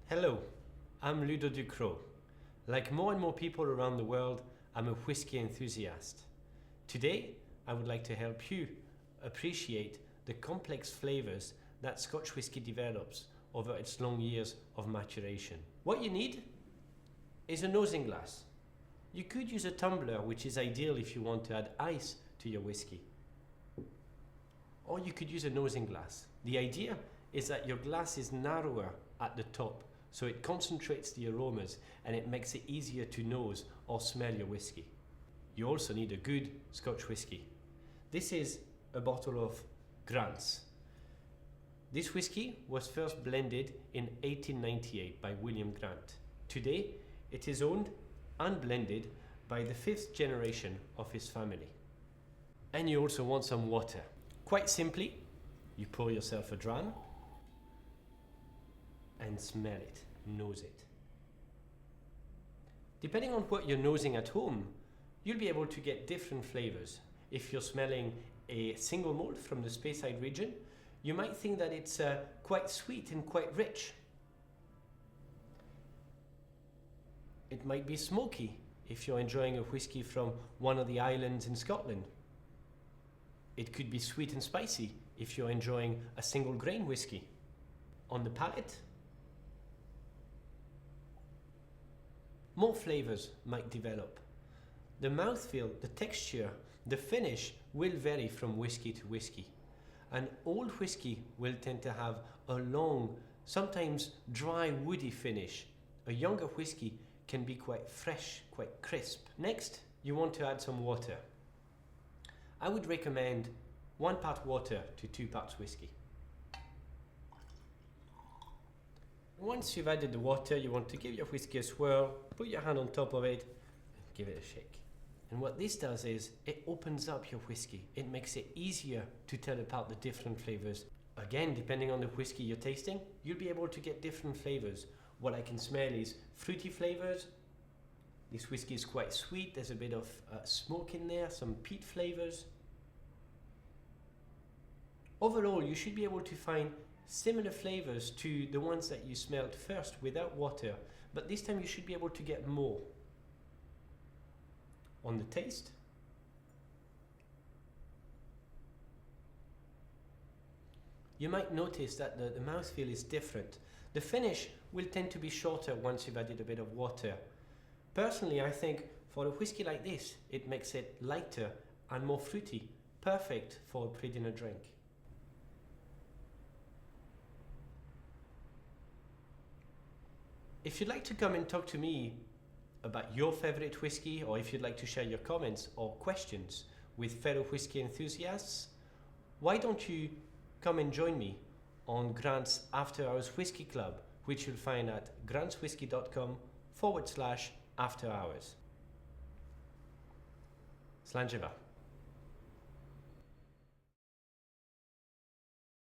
Hello, I'm Ludovic Ducrocq. Like more and more people around the world, I'm a whiskey enthusiast. Today, I would like to help you appreciate the complex flavours that Scotch whisky develops over its long years of maturation. What you need is a nosing glass. You could use a tumbler, which is ideal if you want to add ice to your whisky. Or you could use a nosing glass. The idea is that your glass is narrower at the top, so it concentrates the aromas and it makes it easier to nose or smell your whisky. You also need a good Scotch whisky. This is a bottle of Grant's. This whisky was first blended in 1898 by William Grant. Today, it is owned and blended by the 5th generation of his family. And you also want some water. Quite simply, you pour yourself a dram and smell it, nose it. Depending on what you're nosing at home, you'll be able to get different flavors. If you're smelling a single malt from the Speyside region, you might think that it's quite sweet and quite rich. It might be smoky if you're enjoying a whisky from one of the islands in Scotland. It could be sweet and spicy if you're enjoying a single grain whisky. On the palate, more flavors might develop. The mouthfeel, the texture, the finish will vary from whisky to whisky. An old whisky will tend to have a long, sometimes dry, woody finish. A younger whisky can be quite fresh, quite crisp. Next, you want to add some water. I would recommend 1 part water to 2 parts whisky. Once you've added the water, you want to give your whisky a swirl, put your hand on top of it, and give it a shake. And what this does is, it opens up your whisky. It makes it easier to tell apart the different flavors. Again, depending on the whisky you're tasting, you'll be able to get different flavors. What I can smell is fruity flavors. This whisky is quite sweet. There's a bit of smoke in there, some peat flavors. Overall, you should be able to find similar flavors to the ones that you smelled first without water, but this time you should be able to get more. On the taste, you might notice that the mouthfeel is different. The finish will tend to be shorter once you've added a bit of water. Personally, I think for a whisky like this, it makes it lighter and more fruity, perfect for a pre-dinner drink. If you'd like to come and talk to me about your favorite whisky, or if you'd like to share your comments or questions with fellow whisky enthusiasts, why don't you come and join me on Grant's After Hours Whisky Club, which you'll find at grantswhisky.com/after hours. Slàinte mhath.